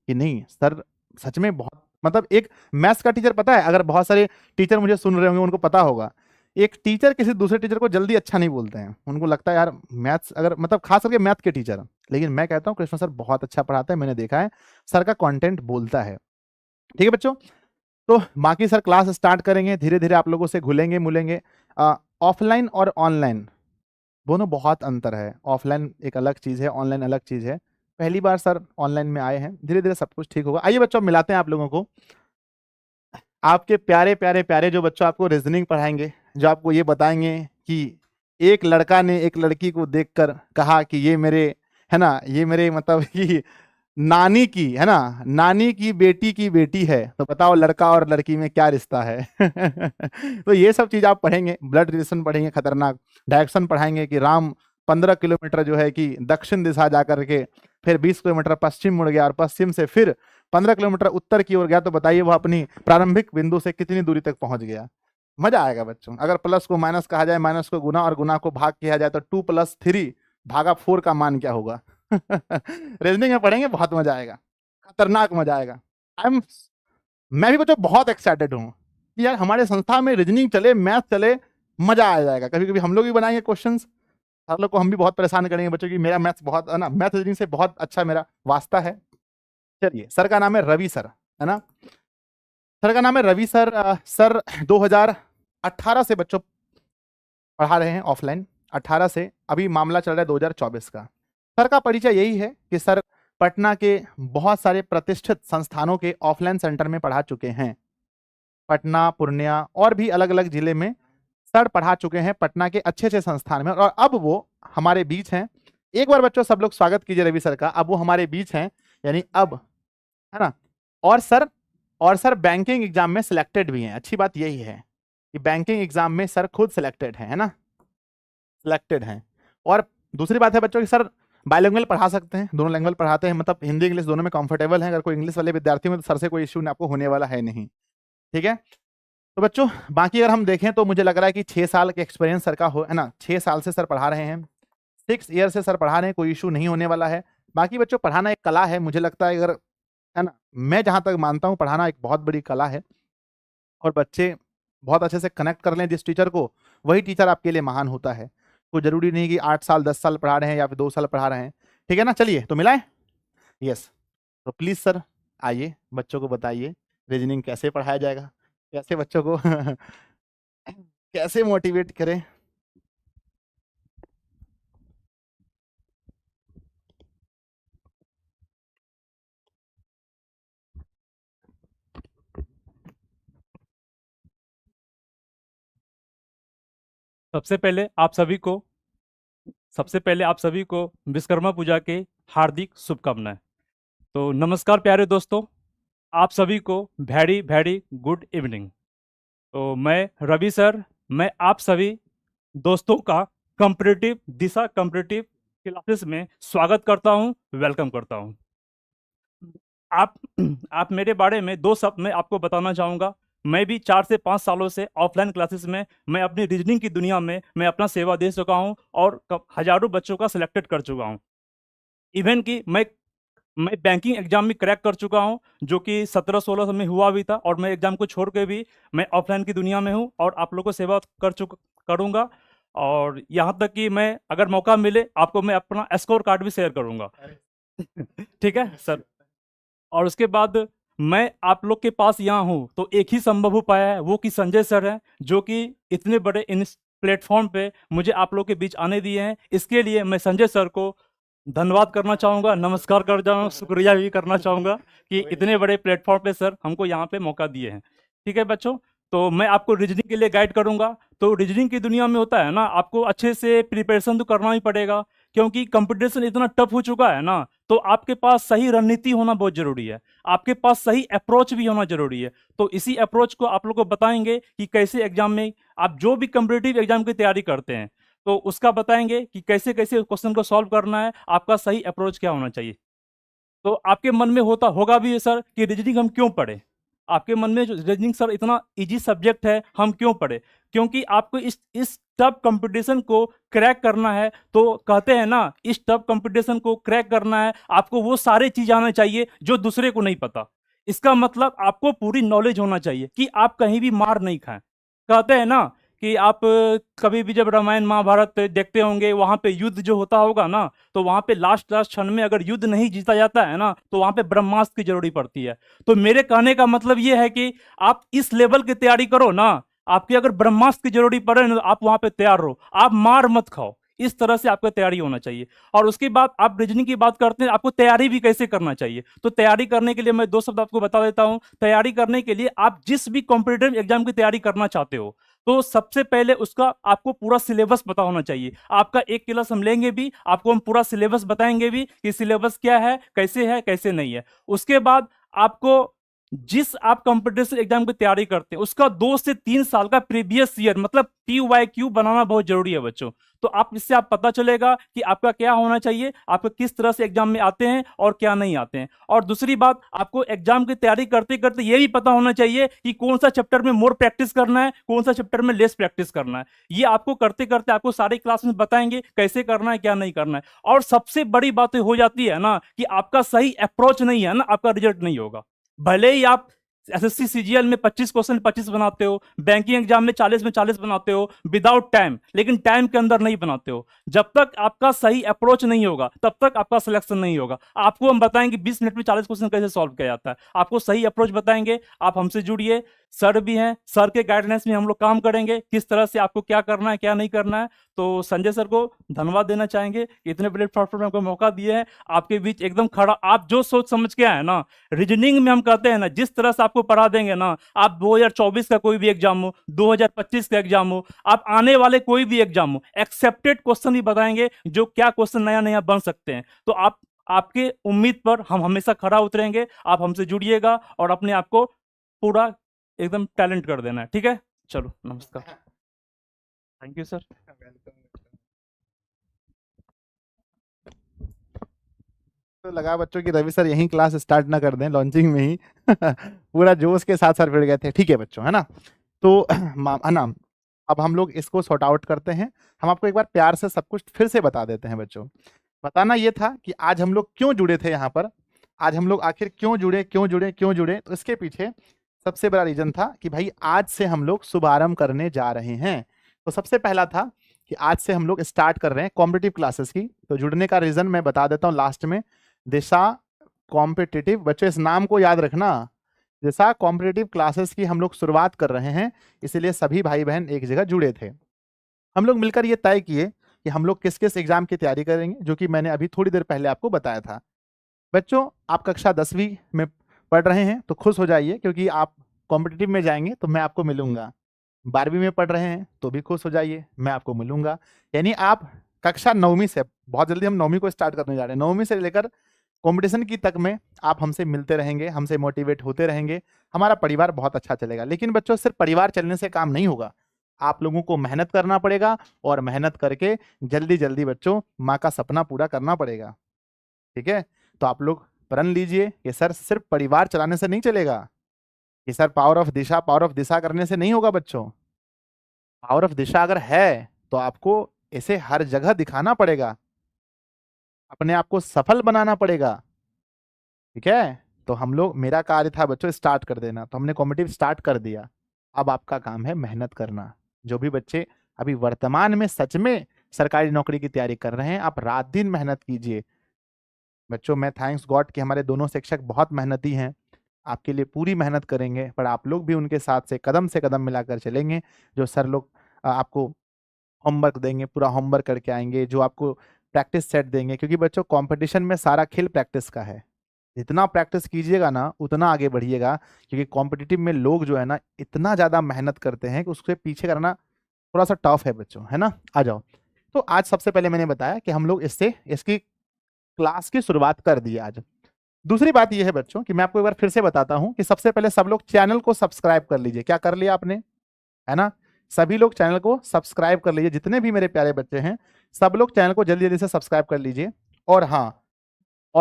कि नहीं सर सच में बहुत, मतलब एक मैथ्स का टीचर, पता है अगर बहुत सारे टीचर मुझे सुन रहे होंगे उनको पता होगा, एक टीचर किसी दूसरे टीचर को जल्दी अच्छा नहीं बोलते हैं, उनको लगता है यार मैथ्स अगर, मतलब खास करके मैथ के टीचर। लेकिन मैं कहता हूँ कृष्णा सर बहुत अच्छा पढ़ाते हैं, मैंने देखा है सर का कंटेंट बोलता है, ठीक है बच्चों। तो बाकी सर क्लास स्टार्ट करेंगे, धीरे धीरे आप लोगों से घुलेंगे मुलेंगे। ऑफलाइन और ऑनलाइन दोनों बहुत अंतर है, ऑफलाइन एक अलग चीज़ है, ऑनलाइन अलग चीज़ है। पहली बार सर ऑनलाइन में आए हैं, धीरे धीरे सब कुछ ठीक होगा। आइए बच्चों मिलाते हैं आप लोगों को, आपके प्यारे प्यारे प्यारे जो बच्चों आपको रीजनिंग पढ़ाएंगे, जो आपको ये बताएंगे कि एक लड़का ने एक लड़की को देखकर कहा कि ये मेरे, है ना, ये मेरे मतलब कि नानी की है ना, नानी की बेटी है, तो बताओ लड़का और लड़की में क्या रिश्ता है। तो ये सब चीज आप पढ़ेंगे, ब्लड रिलेशन पढ़ेंगे, खतरनाक डायरेक्शन पढ़ाएंगे कि राम 15 किलोमीटर जो है कि दक्षिण दिशा जाकर के फिर 20 किलोमीटर पश्चिम मुड़ गया और पश्चिम से फिर 15 किलोमीटर उत्तर की ओर गया, तो बताइए वो अपनी प्रारंभिक बिंदु से कितनी दूरी तक पहुंच गया। मजा आएगा बच्चों। अगर प्लस को माइनस कहा जाए, माइनस को गुना और गुना को भाग किया जाए, तो 2+3 भागा 4 का मान क्या होगा। रीजनिंग में पढ़ेंगे, बहुत मजा आएगा, खतरनाक मजा आएगा। मैं भी बच्चों बहुत एक्साइटेड हूँ कि यार हमारे संस्था में रीजनिंग चले, मैथ चले, मजा आ जाएगा। कभी कभी हम लोग भी बनाएंगे क्वेश्चंस, हर लोग को हम भी बहुत परेशान करेंगे बच्चों की। मेरा मैथ्स बहुत है ना, मैथ रीजनिंग से बहुत अच्छा मेरा वास्ता है। चलिए, सर का नाम है रवि सर, है ना, सर का नाम है रवि सर। सर 2018 से बच्चों पढ़ा रहे हैं ऑफलाइन, 18 से, अभी मामला चल रहा है 2024 का। सर का परिचय यही है कि सर पटना के बहुत सारे प्रतिष्ठित संस्थानों के ऑफलाइन सेंटर में पढ़ा चुके हैं। पटना, पूर्णिया और भी अलग अलग जिले में सर पढ़ा चुके हैं, पटना के अच्छे अच्छे संस्थान में, और अब वो हमारे बीच हैं। एक बार बच्चों सब लोग स्वागत कीजिए रवि सर का। अब वो हमारे बीच हैं, यानी अब, है ना। और सर बैंकिंग एग्जाम में सिलेक्टेड भी हैं। अच्छी बात यही है कि बैंकिंग एग्जाम में सर खुद सिलेक्टेड है ना, सिलेक्टेड हैं। और दूसरी बात है बच्चों कि सर बायलिंगुअल पढ़ा सकते हैं, दोनों लैंग्वेज पढ़ाते हैं, मतलब हिंदी इंग्लिश दोनों में कंफर्टेबल हैं। अगर कोई इंग्लिश वाले विद्यार्थी में, तो सर से कोई इश्यू आपको होने वाला है नहीं, ठीक है। तो बच्चों बाकी अगर हम देखें तो मुझे लग रहा है कि 6 साल के एक्सपीरियंस सर का हो, है ना, 6 साल से सर पढ़ा रहे हैं, 6 ईयर से सर पढ़ा रहे हैं, कोई इशू नहीं होने वाला है। बाकी बच्चों पढ़ाना एक कला है, मुझे लगता है, अगर, है ना, मैं जहां तक मानता हूं पढ़ाना एक बहुत बड़ी कला है, और बच्चे बहुत अच्छे से कनेक्ट कर लें जिस टीचर को, वही टीचर आपके लिए महान होता है। कोई जरूरी नहीं कि 8 साल 10 साल पढ़ा रहे हैं या फिर 2 साल पढ़ा रहे हैं, ठीक है ना। चलिए तो मिलाएं, यस। तो प्लीज सर आइए, बच्चों को बताइए रीजनिंग कैसे पढ़ाया जाएगा, कैसे बच्चों को कैसे मोटिवेट करें। सबसे पहले आप सभी को विश्वकर्मा पूजा के हार्दिक शुभकामनाएं। तो नमस्कार प्यारे दोस्तों, आप सभी को वेरी वेरी गुड इवनिंग। तो मैं रवि सर, मैं आप सभी दोस्तों का कॉम्पिटिटिव दिशा कॉम्पिटिटिव क्लासेस में स्वागत करता हूं, वेलकम करता हूं। आप आप मेरे बारे में 2 शब्द में आपको बताना चाहूँगा। मैं भी 4 से 5 सालों से ऑफलाइन क्लासेस में मैं अपनी रीजनिंग की दुनिया में मैं अपना सेवा दे चुका हूं और हजारों बच्चों का सिलेक्टेड कर चुका हूं। इवन कि मैं बैंकिंग एग्जाम भी क्रैक कर चुका हूं, जो कि 17-16 में हुआ भी था, और मैं एग्जाम को छोड़ के भी मैं ऑफलाइन की दुनिया में हूं और आप लोगों को सेवा करूंगा। और यहाँ तक कि मैं अगर मौका मिले आपको मैं अपना स्कोर कार्ड भी शेयर करूंगा। ठीक है सर। और उसके बाद मैं आप लोग के पास यहाँ हूँ तो एक ही संभव हो पाया है, वो कि संजय सर हैं, जो कि इतने बड़े इन प्लेटफॉर्म पे मुझे आप लोग के बीच आने दिए हैं। इसके लिए मैं संजय सर को धन्यवाद करना चाहूँगा, नमस्कार कर जाऊँ, शुक्रिया भी करना चाहूँगा कि इतने बड़े प्लेटफॉर्म पे सर हमको यहाँ पे मौका दिए हैं। ठीक है बच्चों, तो मैं आपको रीजनिंग के लिए गाइड करूँगा। तो रीजनिंग की दुनिया में होता है ना, आपको अच्छे से प्रिपरेशन तो करना ही पड़ेगा, क्योंकि कंपटीशन इतना टफ हो चुका है ना। तो आपके पास सही रणनीति होना बहुत जरूरी है, आपके पास सही अप्रोच भी होना जरूरी है। तो इसी अप्रोच को आप लोग को बताएंगे कि कैसे एग्जाम में आप जो भी कॉम्पिटिटिव एग्जाम की तैयारी करते हैं तो उसका बताएंगे कि कैसे कैसे क्वेश्चन को सॉल्व करना है, आपका सही अप्रोच क्या होना चाहिए। तो आपके मन में होगा भी सर कि रीजनिंग हम क्यों पढ़े। आपके मन में जो रीजनिंग सर इतना इजी सब्जेक्ट है, हम क्यों पढ़े, क्योंकि आपको इस टफ कंपटीशन को क्रैक करना है। तो कहते हैं ना, इस टफ कंपटीशन को क्रैक करना है आपको वो सारे चीज आना चाहिए जो दूसरे को नहीं पता। इसका मतलब आपको पूरी नॉलेज होना चाहिए कि आप कहीं भी मार नहीं खाएं। कहते हैं ना कि आप कभी भी जब रामायण महाभारत देखते होंगे, वहां पे युद्ध जो होता होगा ना, तो वहां पे लास्ट क्षण में अगर युद्ध नहीं जीता जाता है ना, तो वहां पे ब्रह्मास्त्र की जरूरत पड़ती है। तो मेरे कहने का मतलब ये है कि आप इस लेवल की तैयारी करो ना, आपकी अगर ब्रह्मास्त्र की जरूरत पड़े ना, आप वहां पे तैयार रहो, आप मार मत खाओ। इस तरह से आपका तैयारी होना चाहिए। और उसके बाद आप रीजनिंग की बात करते हैं, आपको तैयारी भी कैसे करना चाहिए। तो तैयारी करने के लिए मैं 2 शब्द आपको बता देता हूं। तैयारी करने के लिए आप जिस भी कॉम्पिटिटिव एग्जाम की तैयारी करना चाहते हो, तो सबसे पहले उसका आपको पूरा सिलेबस पता होना चाहिए। आपका एक क्लास हम लेंगे भी, आपको हम पूरा सिलेबस बताएंगे भी कि सिलेबस क्या है, कैसे नहीं है। उसके बाद आपको जिस आप कंपटीशन एग्जाम की तैयारी करते हैं उसका 2 से 3 साल का प्रीवियस ईयर मतलब PYQ बनाना बहुत जरूरी है बच्चों। तो आप इससे आप पता चलेगा कि आपका क्या होना चाहिए, आपका किस तरह से एग्जाम में आते हैं और क्या नहीं आते हैं। और दूसरी बात, आपको एग्जाम की तैयारी करते करते ये भी पता होना चाहिए कि कौन सा चैप्टर में मोर प्रैक्टिस करना है, कौन सा चैप्टर में लेस प्रैक्टिस करना है। ये आपको करते करते आपको सारी क्लास में बताएंगे कैसे करना है, क्या नहीं करना है। और सबसे बड़ी बात हो जाती है ना कि आपका सही अप्रोच नहीं है ना, आपका रिजल्ट नहीं होगा। भले ही आप SSC CGL में 25 क्वेश्चन 25 बनाते हो, बैंकिंग एग्जाम में 40 बनाते हो विदाउट टाइम, लेकिन टाइम के अंदर नहीं बनाते हो। जब तक आपका सही अप्रोच नहीं होगा तब तक आपका सिलेक्शन नहीं होगा। आपको हम बताएंगे 20 मिनट में 40 क्वेश्चन कैसे सॉल्व किया जाता है, आपको सही अप्रोच बताएंगे। आप हमसे जुड़िए, सर भी हैं, सर के गाइडेंस में हम लोग काम करेंगे किस तरह से आपको क्या करना है क्या नहीं करना है। तो संजय सर को धन्यवाद देना चाहेंगे कि इतने बड़े प्लेटफॉर्म में हमको मौका दिए हैं, आपके बीच एकदम खड़ा। आप जो सोच समझ के आए ना, रीजनिंग में हम कहते हैं ना जिस तरह से आपको पढ़ा देंगे ना, आप 2024 का कोई भी एग्जाम हो, 2025 का एग्जाम हो, आप आने वाले कोई भी एग्जाम हो, एक्सेप्टेड क्वेश्चन ही बताएंगे जो क्या क्वेश्चन नया नया बन सकते हैं। तो आपके उम्मीद पर हम हमेशा खड़ा उतरेंगे। आप हमसे जुड़िएगा और अपने आप को पूरा एकदम टैलेंट कर देना है, ठीक है। चलो नमस्कार, थैंक यू सर। तो लगा बच्चों की रवि सर यहीं क्लास स्टार्ट ना कर दें लॉन्चिंग में ही पूरा जोश के साथ सर फिर गए थे। ठीक है बच्चों, है ना। तो है ना, अब हम लोग इसको सॉर्ट आउट करते हैं। हम आपको एक बार प्यार से सब कुछ फिर से बता देते हैं बच्चों। बताना ये था कि आज हम लोग क्यों जुड़े थे यहाँ पर, आज हम लोग आखिर क्यों जुड़े क्यों जुड़े क्यों जुड़े। तो इसके पीछे सबसे बड़ा रीजन था कि भाई आज से हम लोग शुभारंभ करने जा रहे हैं। तो सबसे पहला था कि आज से हम लोग स्टार्ट कर रहे हैं कॉम्पिटिटिव क्लासेस की। तो जुड़ने का रीजन मैं बता देता हूँ लास्ट में। दिशा कॉम्पिटिटिव, बच्चों इस नाम को याद रखना, दिशा कॉम्पिटिटिव क्लासेस की हम लोग शुरुआत कर रहे हैं, इसीलिए सभी भाई बहन एक जगह जुड़े थे। हम लोग मिलकर ये तय किए कि हम लोग किस किस एग्जाम की तैयारी करेंगे, जो कि मैंने अभी थोड़ी देर पहले आपको बताया था। बच्चों आप कक्षा 10वीं में पढ़ रहे हैं तो खुश हो जाइए, क्योंकि आप कॉम्पिटिटिव में जाएंगे तो मैं आपको मिलूंगा। 12वीं में पढ़ रहे हैं तो भी खुश हो जाइए, मैं आपको मिलूंगा। यानी आप कक्षा 9वीं से, बहुत जल्दी हम 9वीं को स्टार्ट करने जा रहे हैं, 9वीं से लेकर कंपटीशन की तक में आप हमसे मिलते रहेंगे, हमसे मोटिवेट होते रहेंगे, हमारा परिवार बहुत अच्छा चलेगा। लेकिन बच्चों सिर्फ परिवार चलने से काम नहीं होगा, आप लोगों को मेहनत करना पड़ेगा, और मेहनत करके जल्दी जल्दी बच्चों माँ का सपना पूरा करना पड़ेगा। ठीक है, तो आप लोग प्रण लीजिए कि सर सिर्फ परिवार चलाने से नहीं चलेगा, कि सर पावर ऑफ दिशा करने से नहीं होगा बच्चों। पावर ऑफ दिशा अगर है तो आपको इसे हर जगह दिखाना पड़ेगा, अपने आप को सफल बनाना पड़ेगा। ठीक है, तो हम लोग, मेरा कार्य था बच्चों स्टार्ट कर देना, तो हमने कॉम्पिटिटिव स्टार्ट कर दिया। अब आपका काम है मेहनत करना। जो भी बच्चे अभी वर्तमान में सच में सरकारी नौकरी की तैयारी कर रहे हैं, आप रात दिन मेहनत कीजिए बच्चों। मैं थैंक्स गॉड कि हमारे दोनों शिक्षक बहुत मेहनती हैं, आपके लिए पूरी मेहनत करेंगे, पर आप लोग भी उनके साथ से कदम मिलाकर चलेंगे। जो सर लोग आपको होमवर्क देंगे, पूरा होमवर्क करके आएंगे, जो आपको प्रैक्टिस सेट देंगे, क्योंकि बच्चों कंपटीशन में सारा खेल प्रैक्टिस का है। जितना प्रैक्टिस कीजिएगा ना उतना आगे बढ़िएगा, क्योंकि कॉम्पिटिटिव में लोग जो है ना इतना ज़्यादा मेहनत करते हैं कि उसके पीछे करना थोड़ा सा टफ है बच्चों, है ना। आ जाओ, तो आज सबसे पहले मैंने बताया कि हम लोग इसकी क्लास की शुरुआत कर दी आज। दूसरी बात यह है बच्चों कि मैं आपको एक बार फिर से बताता हूं कि सबसे पहले सब लोग चैनल को सब्सक्राइब कर लीजिए। क्या कर लिया आपने, है ना। सभी लोग चैनल को सब्सक्राइब कर लीजिए, जितने भी मेरे प्यारे बच्चे हैं सब लोग चैनल को जल्दी जल्दी से सब्सक्राइब कर लीजिए। और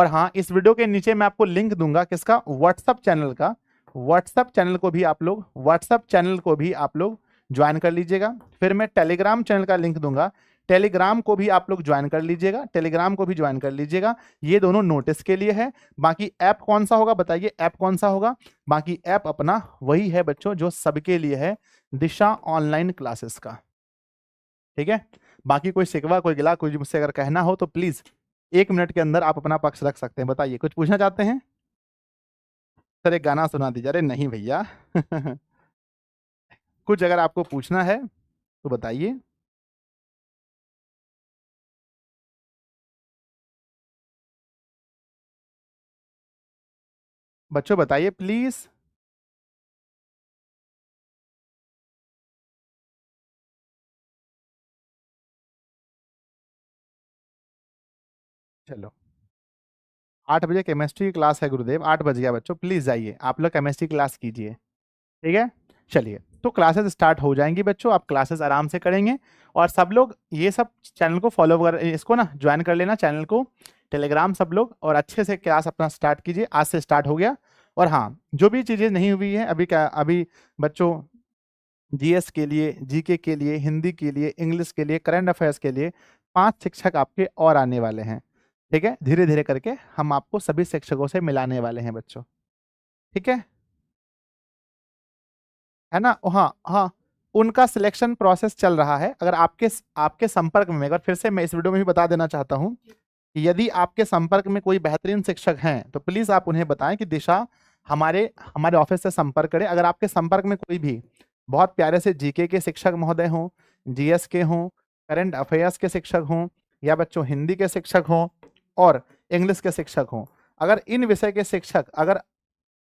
हाँ, इस वीडियो के नीचे मैं आपको लिंक दूंगा किसका, व्हाट्सएप चैनल का। व्हाट्सएप चैनल को भी आप लोग ज्वाइन कर लीजिएगा। फिर मैं टेलीग्राम चैनल का लिंक दूंगा, टेलीग्राम को भी आप लोग ज्वाइन कर लीजिएगा। ये दोनों नोटिस के लिए है। बाकी ऐप कौन सा होगा बताइए, ऐप कौन सा होगा। बाकी ऐप अपना वही है बच्चों जो सबके लिए है, दिशा ऑनलाइन क्लासेस का। ठीक है, बाकी कोई शिकवा कोई गिला कुछ मुझसे अगर कहना हो तो प्लीज 1 मिनट के अंदर आप अपना पक्ष रख सकते हैं। बताइए, कुछ पूछना चाहते हैं। सर एक गाना सुना दीजिए। अरे नहीं भैया कुछ अगर आपको पूछना है तो बताइए। बच्चों बताइए प्लीज। चलो 8 बजे केमिस्ट्री की क्लास है गुरुदेव, 8 बज गया बच्चों, प्लीज जाइए आप लोग केमिस्ट्री क्लास कीजिए, ठीक है। चलिए तो क्लासेस स्टार्ट हो जाएंगी बच्चों, आप क्लासेस आराम से करेंगे। और सब लोग ये सब चैनल को फॉलो कर, इसको ना ज्वाइन कर लेना चैनल को, टेलीग्राम सब लोग, और अच्छे से क्लास अपना स्टार्ट कीजिए। आज से स्टार्ट हो गया। और हाँ, जो भी चीज़ें नहीं हुई है अभी बच्चों, जीएस के लिए, जीके के लिए, हिंदी के लिए, इंग्लिश के लिए, करंट अफेयर्स के लिए 5 शिक्षक आपके और आने वाले हैं, ठीक है। धीरे धीरे करके हम आपको सभी शिक्षकों से मिलाने वाले हैं बच्चों, ठीक है ना। हाँ हाँ, उनका सिलेक्शन प्रोसेस चल रहा है। अगर आपके संपर्क में, अगर फिर से मैं इस वीडियो में भी बता देना चाहता हूँ कि यदि आपके संपर्क में कोई बेहतरीन शिक्षक हैं तो प्लीज आप उन्हें बताएं कि दिशा हमारे हमारे ऑफिस से संपर्क करें। अगर आपके संपर्क में कोई भी बहुत प्यारे से जीके के शिक्षक महोदय हों, जीएस के हों, करंट अफेयर्स के शिक्षक हों, या बच्चों हिंदी के शिक्षक हों और इंग्लिश के शिक्षक हों, अगर इन विषय के शिक्षक अगर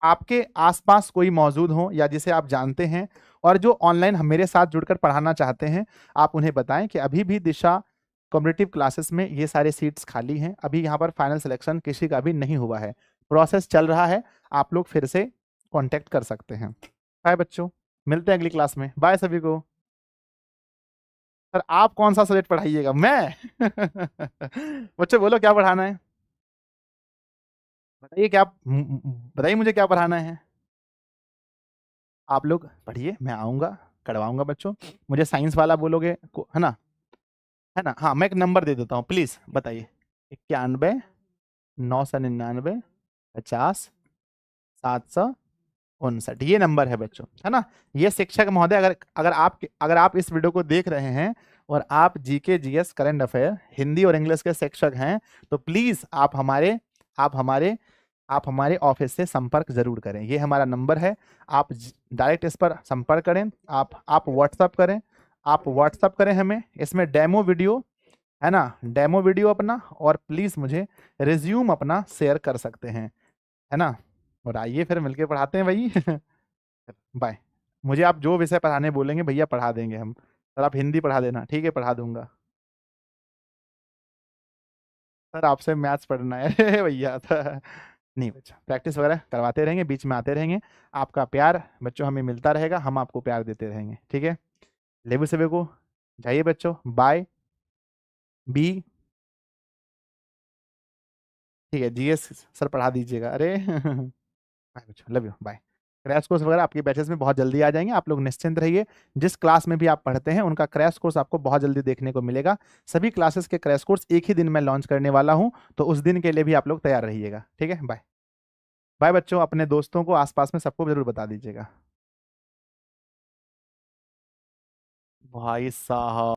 आपके आसपास कोई मौजूद हो या जिसे आप जानते हैं और जो ऑनलाइन मेरे साथ जुड़कर पढ़ाना चाहते हैं, आप उन्हें बताएं कि अभी भी दिशा कॉम्पिटिटिव क्लासेस में ये सारे सीट्स खाली हैं। अभी यहाँ पर फाइनल सिलेक्शन किसी का भी नहीं हुआ है, प्रोसेस चल रहा है। आप लोग फिर से कांटेक्ट कर सकते हैं। बाय बच्चों, मिलते हैं अगली क्लास में। बाय सभी को। सर आप कौन सा सब्जेक्ट पढ़ाइएगा? मैं बच्चों बोलो क्या पढ़ाना है, बताइए क्या, बताइए मुझे क्या पढ़ाना है। आप लोग पढ़िए, मैं आऊँगा, करवाऊँगा बच्चों। मुझे साइंस वाला बोलोगे है ना, है ना। हाँ, मैं एक नंबर दे देता हूँ, प्लीज़ बताइए। 91 999 50 759, ये नंबर है बच्चों, है ना। ये शिक्षक महोदय, अगर आप इस वीडियो को देख रहे हैं और आप GK, GS, current affair, Hindi और इंग्लिश के शिक्षक हैं, तो प्लीज़ आप हमारे ऑफिस से संपर्क जरूर करें। ये हमारा नंबर है, आप डायरेक्ट इस पर संपर्क करें। आप व्हाट्सअप करें हमें, इसमें डेमो वीडियो है ना, डेमो वीडियो अपना, और प्लीज़ मुझे रिज्यूम अपना शेयर कर सकते हैं, है ना। और आइए फिर मिलके पढ़ाते हैं भाई। बाय। मुझे आप जो विषय पढ़ाने बोलेंगे भैया पढ़ा देंगे हम। सर आप हिंदी पढ़ा देना, ठीक है, पढ़ा दूंगा। सर आपसे मैथ्स पढ़ना है भैया। नहीं बच्चा, प्रैक्टिस वगैरह करवाते रहेंगे, बीच में आते रहेंगे। आपका प्यार बच्चों हमें मिलता रहेगा, हम आपको प्यार देते रहेंगे, ठीक है। लेबू सेबे को जाइए बच्चों, बाय। बी, ठीक है, जीएस सर पढ़ा दीजिएगा। अरे बाय बच्चों, love you, bye. Crash course वगैरह आपके बैचेस में बहुत जल्दी आ जाएंगे, आप लोग निश्चिंत रहिए। जिस क्लास में भी आप पढ़ते हैं उनका क्रैश कोर्स आपको बहुत जल्दी देखने को मिलेगा। सभी क्लासेस के क्रैश कोर्स एक ही दिन में लॉन्च करने वाला हूं, तो उस दिन के लिए भी आप लोग तैयार रहिएगा, ठीक है। बाय बाय बच्चों, अपने दोस्तों को, आसपास में सबको जरूर बता दीजिएगा। भाई साहब।